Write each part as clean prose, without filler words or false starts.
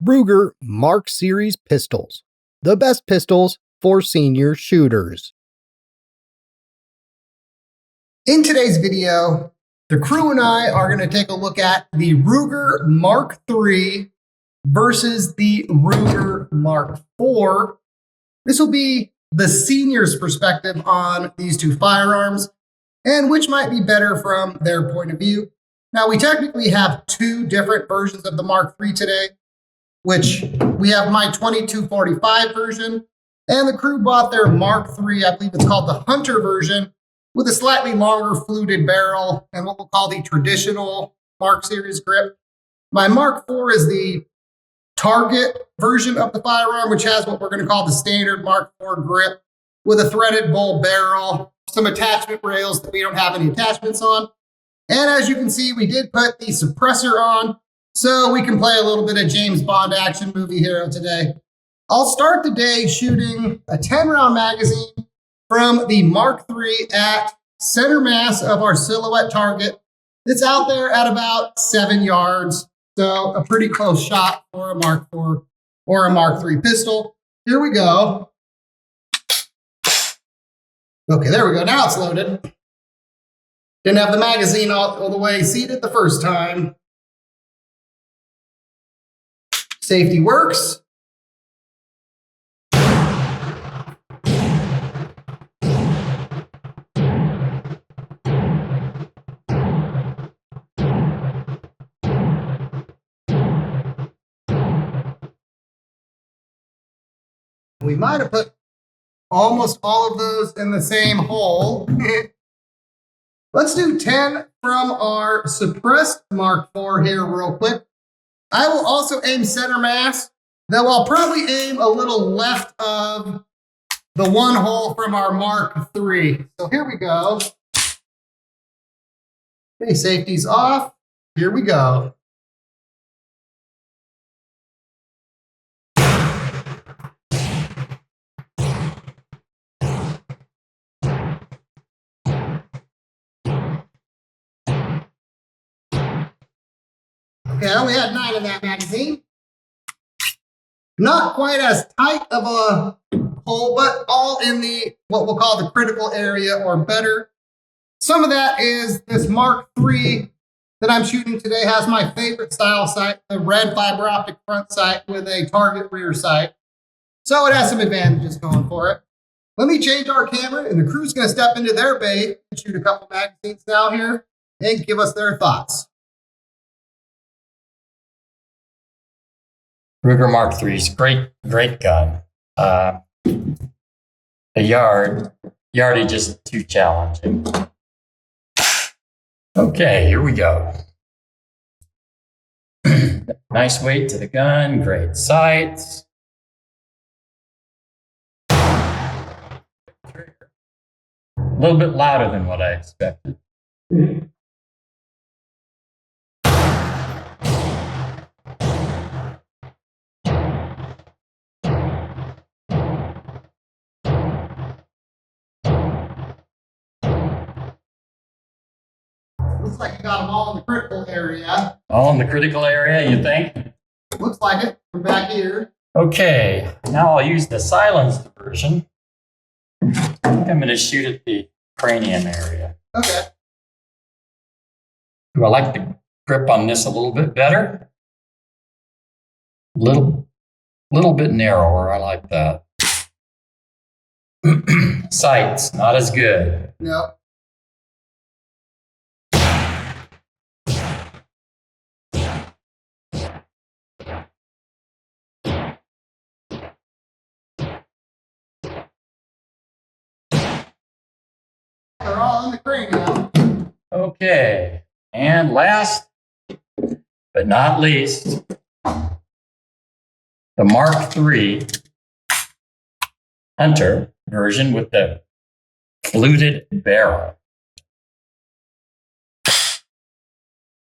Ruger Mark Series pistols, the best pistols for senior shooters. In today's video, the crew and I are going to take a look at the Ruger Mark III versus the Ruger Mark IV. This will be the senior's perspective on these two firearms and which might be better from their point of view. Now, we technically have two different versions of the Mark III today, which we have my 2245 version, and the crew bought their Mark III, I believe it's called the Hunter version, with a slightly longer fluted barrel and what we'll call the traditional Mark Series grip. My Mark IV is the target version of the firearm, which has what we're going to call the standard Mark IV grip with a threaded bull barrel, some attachment rails that we don't have any attachments on. And as you can see, we did put the suppressor on so we can play a little bit of James Bond action movie hero today. I'll start the day shooting a 10-round magazine from the Mark III at center mass of our silhouette target. It's out there at about 7 yards, so a pretty close shot for a Mark IV or a Mark III pistol. Here we go. Okay, there we go. Now it's loaded. Didn't have the magazine all the way seated the first time. Safety works. We might have put almost all of those in the same hole. Let's do 10 from our suppressed Mark IV here real quick. I will also aim center mass, though I'll probably aim a little left of the one hole from our Mark III. So here we go. Okay, safety's off. Here we go. Okay, I only had 9 in that magazine. Not quite as tight of a hole, but all in the, what we'll call the critical area or better. Some of that is this Mark III that I'm shooting today has my favorite style sight, the red fiber optic front sight with a target rear sight. So it has some advantages going for it. Let me change our camera, and the crew's going to step into their bay and shoot a couple magazines now here and give us their thoughts. Ruger Mark III's great gun. The yardage is too challenging. Okay, here we go. Nice weight to the gun, great sights. A little bit louder than what I expected. Looks like you got them all in the critical area. All in the critical area, you think? Looks like it from back here. Okay, now I'll use the silenced version. I think I'm going to shoot at the cranium area. Okay. Do I like the grip on this a little bit better? Little bit narrower, I like that. Sights, not as good. No. They're all in the cranium. Okay, and last but not least, the Mark III Hunter version with the fluted barrel.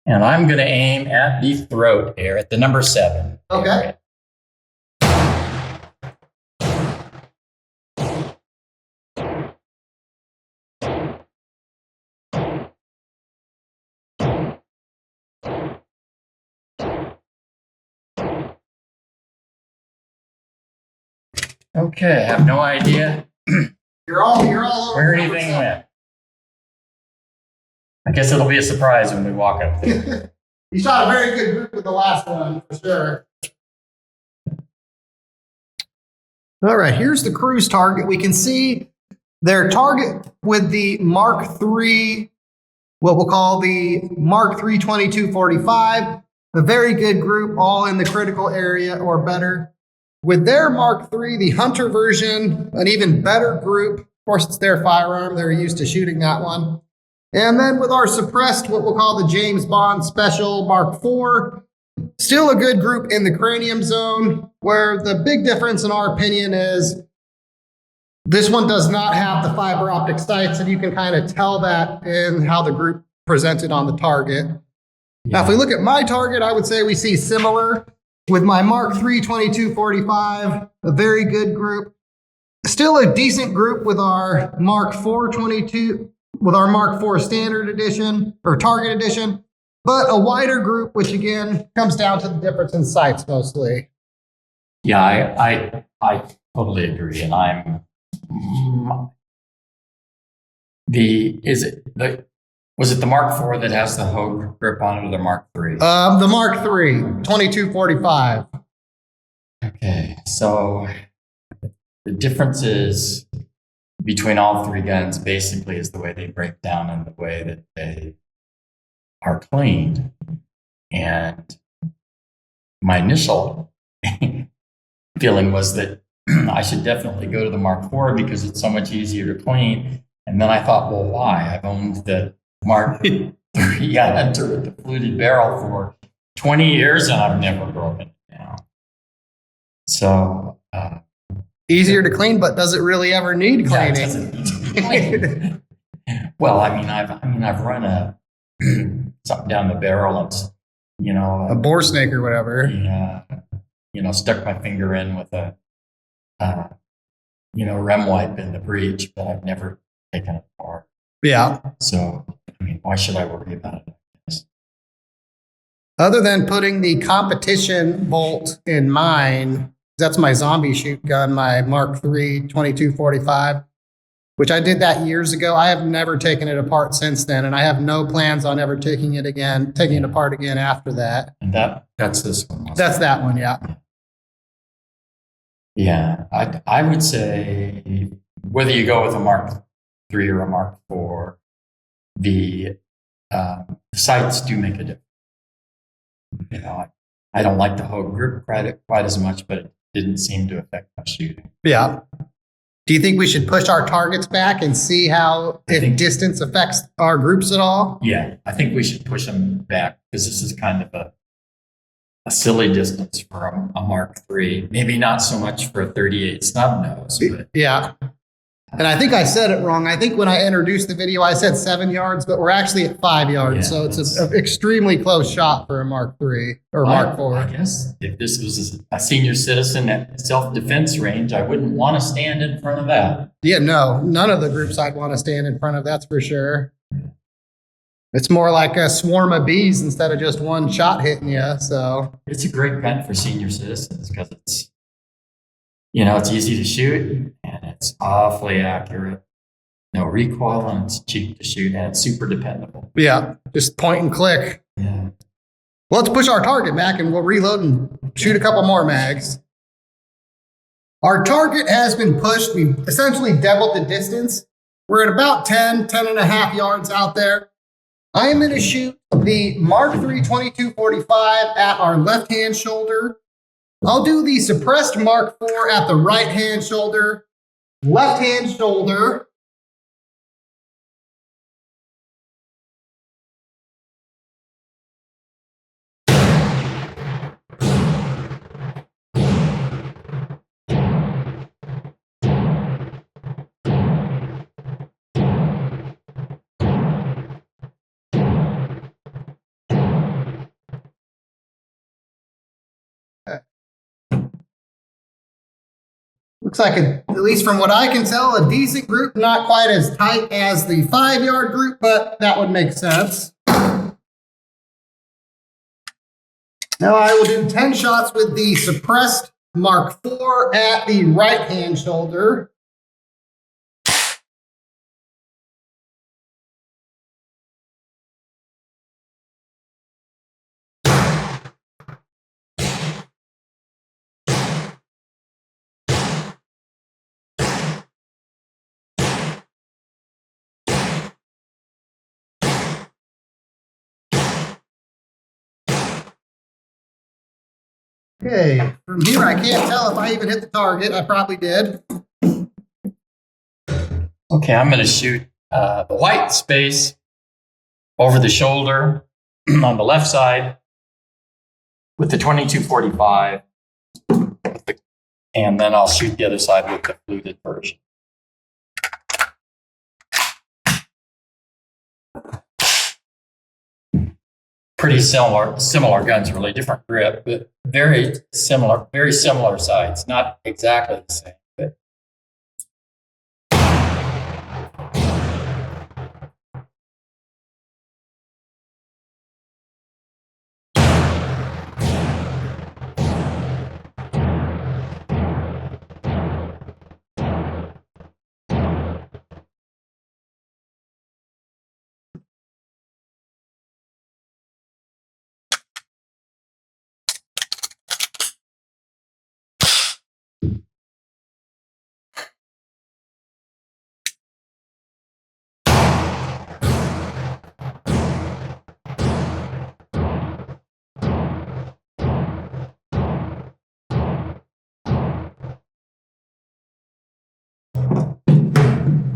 And I'm going to aim at the throat here, at the number 7. Okay. Area. Okay, I have no idea You're all over where anything went. I guess it'll be a surprise when we walk up there. You shot a very good group with the last one, for sure. All right, here's the crew's target. We can see their target with the Mark III, what we'll call the Mark III 2245. A very good group, all in the critical area or better. With their Mark III, the Hunter version, an even better group. Of course, it's their firearm. They're used to shooting that one. And then with our suppressed, what we'll call the James Bond Special Mark IV, still a good group in the cranium zone, where the big difference in our opinion is this one does not have the fiber optic sights, and you can kind of tell that in how the group presented on the target. Yeah. Now, if we look at my target, I would say we see similar with my Mark III 2245, a very good group. Still a decent group with our Mark IV 22, with our Mark IV Standard Edition or Target Edition, but a wider group, which again comes down to the difference in sights mostly. Yeah, I totally agree, and I'm was it the Mark IV that has the Hogue grip on it, or the Mark III? The Mark III 2245. Okay, so the differences between all three guns basically is the way they break down and the way that they are cleaned. And my initial feeling was that I should definitely go to the Mark IV because it's so much easier to clean. And then I thought, well, why? I've owned the Mark III Hunter with the fluted barrel for 20 years and I've never broken it down. So easier to clean, but does it really ever need cleaning? Yeah, it doesn't need to be cleaned. Well, I've run something down the breech, a bore snake or whatever. Stuck my finger in with a rem wipe in the breech, but I've never taken it apart. Yeah. So, why should I worry about it? Other than putting the competition bolt in mine, that's my zombie shoot gun, my Mark III 2245, which I did that years ago. I have never taken it apart since then, and I have no plans on ever taking it apart again after that. And that's this one. That's that one, yeah. Yeah, I would say whether you go with a Mark III or a Mark IV, the sights do make a difference. I don't like the Hogue grip quite as much, but it didn't seem to affect my shooting. Yeah. Do you think we should push our targets back and see if distance affects our groups at all? Yeah, I think we should push them back because this is kind of a silly distance for a Mark III. Maybe not so much for a 38 snub nose. But yeah. And I think I said it wrong. I think when I introduced the video, I said 7 yards, but we're actually at 5 yards. Yeah, so it's an extremely close shot for a Mark III or Mark IV. I guess if this was a senior citizen at self-defense range, I wouldn't want to stand in front of that. Yeah, no, none of the groups I'd want to stand in front of, that's for sure. It's more like a swarm of bees instead of just one shot hitting you. So it's a great gun for senior citizens because it's easy to shoot and it's awfully accurate. No recoil and it's cheap to shoot and it's super dependable. Yeah, just point and click. Yeah. Well, let's push our target back and we'll reload and shoot a couple more mags. Our target has been pushed. We've essentially doubled the distance. We're at about 10 and a half yards out there. I am going to shoot the Mark III 2245 at our left-hand shoulder. I'll do the suppressed Mark IV at the right-hand shoulder, left-hand shoulder. Looks like, at least from what I can tell, a decent group, not quite as tight as the 5 yard group, but that would make sense. Now I will do 10 shots with the suppressed Mark IV at the right-hand shoulder. Okay, from here I can't tell if I even hit the target. I probably did. Okay, I'm going to shoot the white space over the shoulder on the left side with the 2245, and then I'll shoot the other side with the fluted version. Pretty similar guns, really different grip, but very similar sights. Not exactly the same, but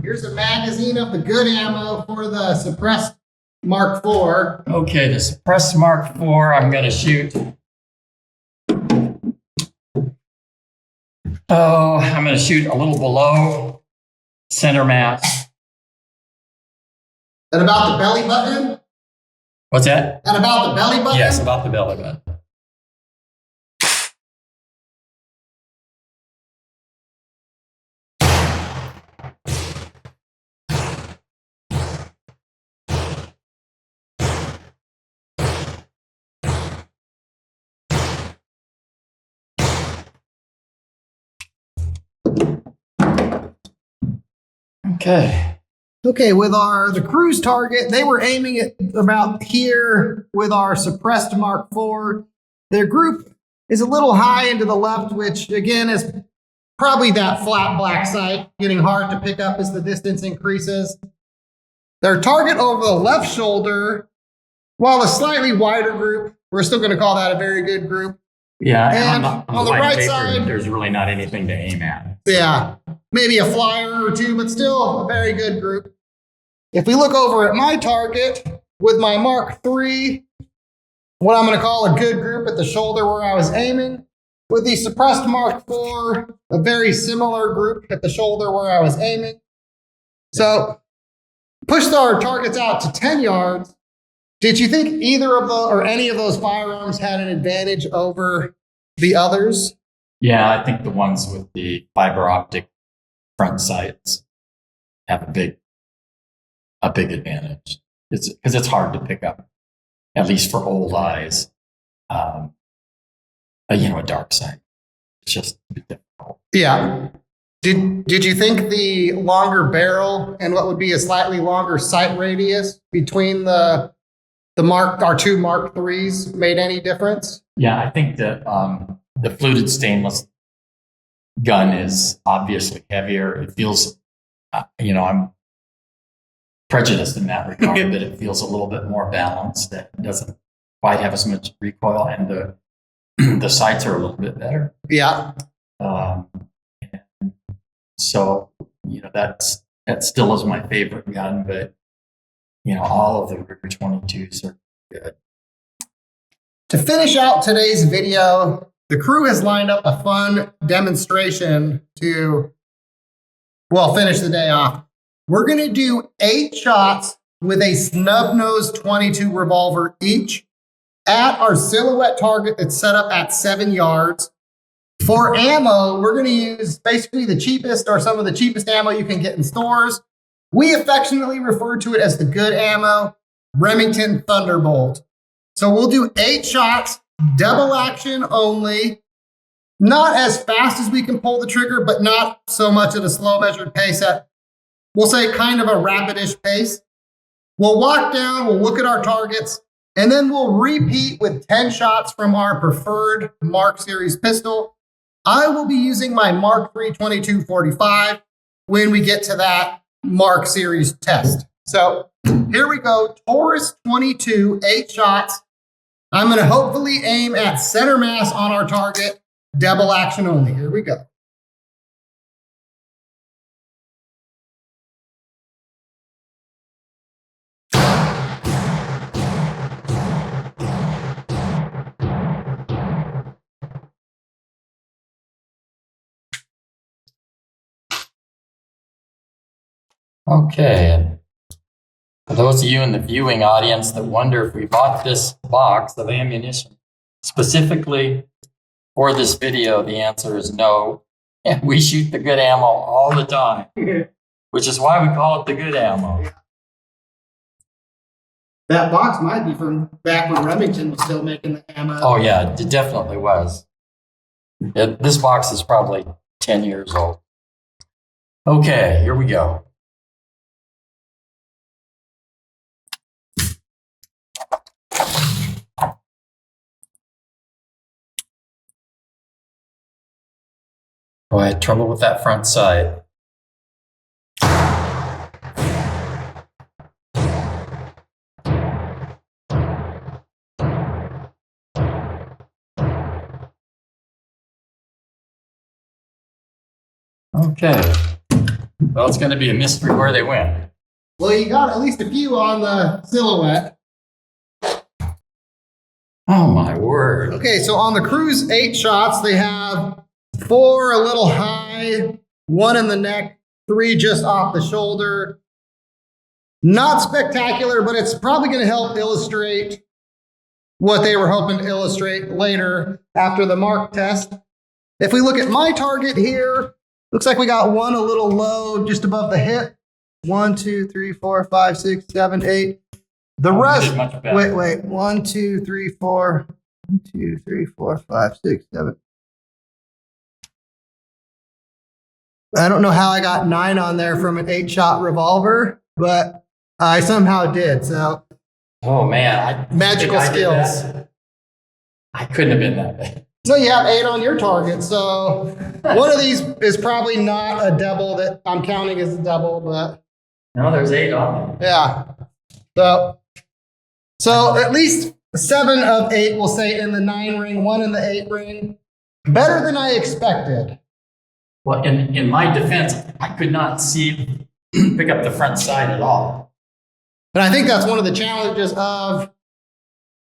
Here's a magazine of the good ammo for the suppressed Mark IV. okay, the suppressed Mark IV, I'm going to shoot. Oh, I'm going to shoot a little below center mass. At about the belly button? What's that? At about the belly button? Yes, about the belly button. Okay. Okay, with the cruise target, they were aiming at about here with our suppressed Mark IV. Their group is a little high into the left, which again is probably that flat black sight, getting hard to pick up as the distance increases. Their target over the left shoulder, while a slightly wider group, we're still going to call that a very good group. Yeah, And on on the white right paper, side, there's really not anything to aim at. yeah, maybe a flyer or two, but still a very good group. If we look over at my target with my Mark III, what I'm going to call a good group at the shoulder where I was aiming, with the suppressed Mark IV, a very similar group at the shoulder where I was aiming. So pushed our targets out to 10 yards. Did you think either of the or any of those firearms had an advantage over the others? Yeah, I think the ones with the fiber optic front sights have a big advantage. It's because it's hard to pick up, at least for old eyes. A dark sight. It's just difficult. Yeah. Did you think the longer barrel and what would be a slightly longer sight radius between our two Mark IIIs made any difference? Yeah, I think that the fluted stainless gun is obviously heavier. It feels, I'm prejudiced in that regard, but it feels a little bit more balanced. It doesn't quite have as much recoil, and the sights are a little bit better. Yeah. So, that still is my favorite gun, but all of the Ruger 22s are good. To finish out today's video, the crew has lined up a fun demonstration to, finish the day off. We're going to do 8 shots with a snub-nosed 22 revolver each at our silhouette target that's set up at 7 yards. For ammo, we're going to use basically the cheapest or some of the cheapest ammo you can get in stores. We affectionately refer to it as the good ammo, Remington Thunderbolt. So we'll do 8 shots, double action only. Not as fast as we can pull the trigger, but not so much at a slow measured pace at, we'll say, kind of a rapidish pace. We'll walk down, we'll look at our targets, and then we'll repeat with 10 shots from our preferred Mark Series pistol. I will be using my Mark III 2245 when we get to that Mark Series test. So here we go, Taurus 22, 8 shots. I'm going to hopefully aim at center mass on our target, double action only. Here we go. Okay, and for those of you in the viewing audience that wonder if we bought this box of ammunition specifically for this video, the answer is no. And we shoot the good ammo all the time, which is why we call it the good ammo. That box might be from back when Remington was still making the ammo. Oh yeah, it definitely was. This box is probably 10 years old. Okay, here we go. Oh, I had trouble with that front sight. Okay. Well, it's going to be a mystery where they went. Well, you got at least a few on the silhouette. Oh, my word. Okay, so on the Cruise 8 shots, they have 4 a little high, 1 in the neck, 3 just off the shoulder. Not spectacular, but it's probably going to help illustrate what they were hoping to illustrate later after the Mark test. If we look at my target here, looks like we got 1 a little low just above the hip. 1, 2, 3, 4, 5, 6, 7, 8. The rest, wait. 1, 2, 3, 4. 1, 2, 3, 4, 5, 6, 7. I don't know how I got 9 on there from an 8-shot revolver, but I somehow did. So, oh man, magical skills. I couldn't have been that bad. So you have 8 on your target. So one of these is probably not a double that I'm counting as a double, but no, there's 8 on there. Yeah. So at least 7 of 8, we'll say, in the 9 ring, 1 in the 8 ring. Better than I expected. Well, in my defense, I could not pick up the front sight at all. And I think that's one of the challenges of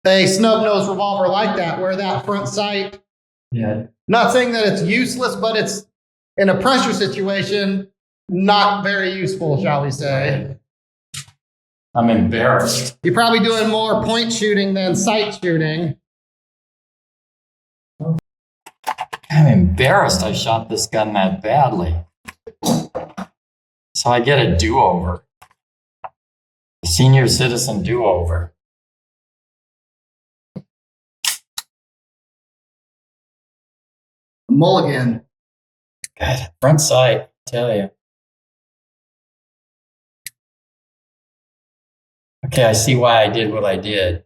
a snub-nosed revolver like that, where that front sight, not saying that it's useless, but it's, in a pressure situation, not very useful, shall we say. I'm embarrassed. You're probably doing more point shooting than sight shooting. I'm embarrassed I shot this gun that badly. So I get a do-over. A senior citizen do-over. Mulligan. God, front sight, I tell you. Okay, I see why I did what I did.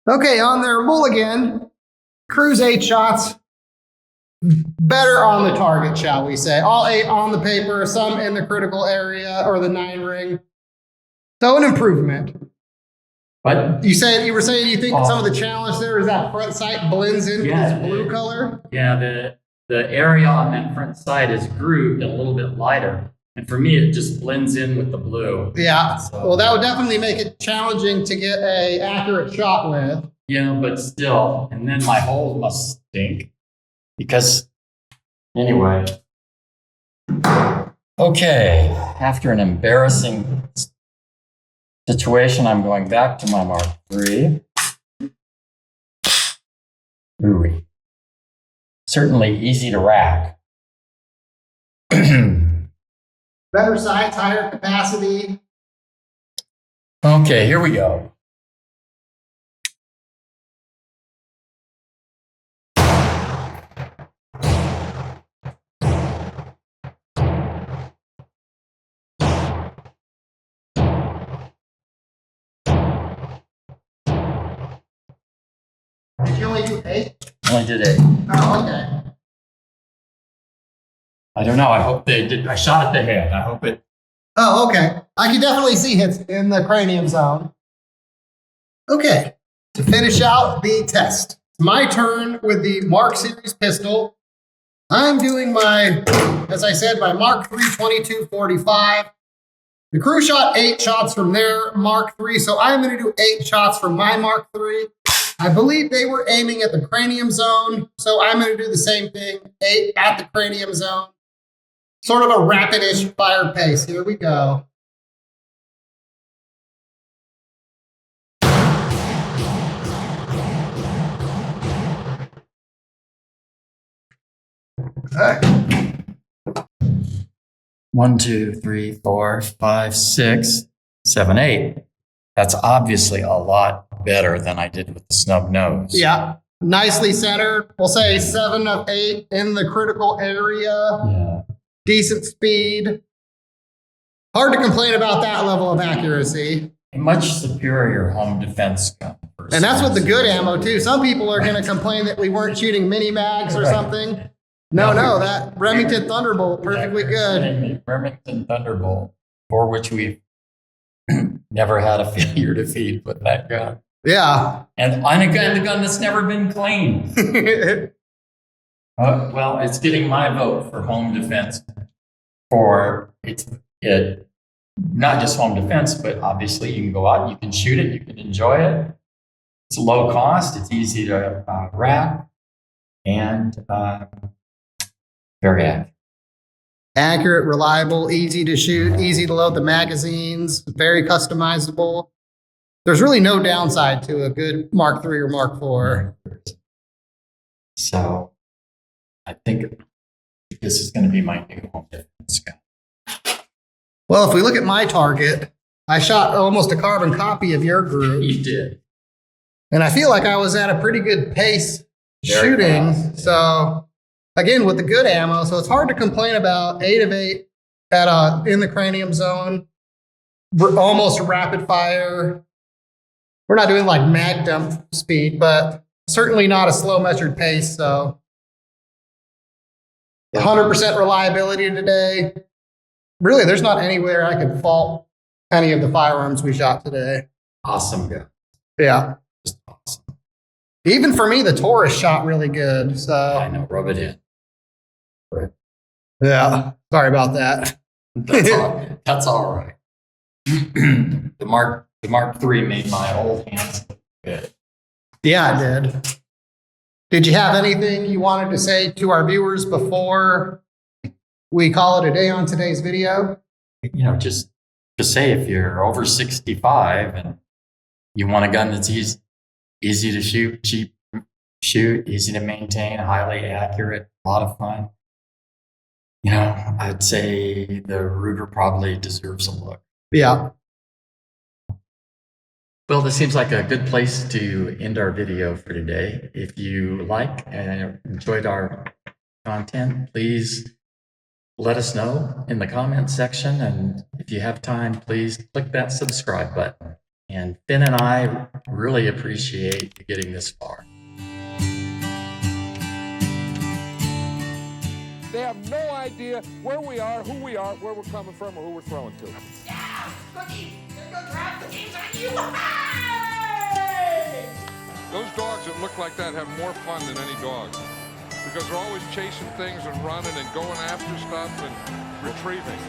Okay, on their Mulligan, Cruise 8 shots, better on the target, shall we say. All 8 on the paper, some in the critical area or the 9 ring. So an improvement. But you were saying you think some of the challenge there is that front sight blends into this blue color? Yeah, the area on that front sight is grooved and a little bit lighter. And for me, it just blends in with the blue. Yeah, so, well, that would definitely make it challenging to get an accurate shot with. Yeah, but still. And then my hole must stink. Because, anyway. Okay, after an embarrassing situation, I'm going back to my Mark III. Ooh. Certainly easy to rack. Better size, higher capacity. Okay, here we go. Did you only do 8? Only did 8. Oh, okay. I don't know. I hope they did. I shot at the head. I hope it. Oh, okay. I can definitely see hits in the cranium zone. Okay, to finish out the test, it's my turn with the Mark Series pistol. I'm doing my, as I said, my Mark III 22-45. The crew shot 8 shots from their Mark III, so I'm going to do 8 shots from my Mark III. I believe they were aiming at the cranium zone, so I'm going to do the same thing, 8 at the cranium zone. Sort of a rapid-ish fire pace. Here we go. All right. 1, 2, 3, 4, 5, 6, 7, 8. That's obviously a lot better than I did with the snub nose. Yeah, nicely centered. We'll say 7 of 8 in the critical area. Yeah. Decent speed. Hard to complain about that level of accuracy. A much superior home defense gun. And that's with the good ammo, too. Some people are going to complain that we weren't shooting mini mags or something. No, that Remington Thunderbolt, perfectly good. Remington Thunderbolt, for which we've never had a failure to feed with that gun. Yeah. And on a gun that's never been cleaned. Well, it's getting my vote for home defense. For it, not just home defense, but obviously you can go out and you can shoot it, you can enjoy it. It's low cost, it's easy to rack, and very accurate. Accurate, reliable, easy to shoot, easy to load the magazines, very customizable. There's really no downside to a good Mark III or Mark IV. So I think this is going to be my new home defense gun. Well, if we look at my target, I shot almost a carbon copy of your group. You did. And I feel like I was at a pretty good pace Very shooting. fast. So again, with the good ammo, so it's hard to complain about 8 of 8 at in the cranium zone. We're almost rapid fire. We're not doing like mag dump speed, but certainly not a slow measured pace. So 100% reliability today. Really, there's not anywhere I could fault any of the firearms we shot today. Awesome gun. Yeah. Just awesome. Even for me, the Taurus shot really good. So I know, rub it in. yeah, sorry about that. That's all right. The Mark III made my old hands look good. Yeah, it did. Did you have anything you wanted to say to our viewers before we call it a day on today's video? You know, just say if you're over 65 and you want a gun that's easy to shoot, cheap to shoot, easy to maintain, highly accurate, a lot of fun. You know, I'd say the Ruger probably deserves a look. Yeah. Well, this seems like a good place to end our video for today. If you like and enjoyed our content, please let us know in the comments section. And if you have time, please click that subscribe button. And Finn and I really appreciate you getting this far. They have no idea where we are, who we are, where we're coming from, or who we're throwing to. Yeah, Cookie, they're gonna drop the games on you. Hey! Those dogs that look like that have more fun than any dog because they're always chasing things and running and going after stuff and retrieving.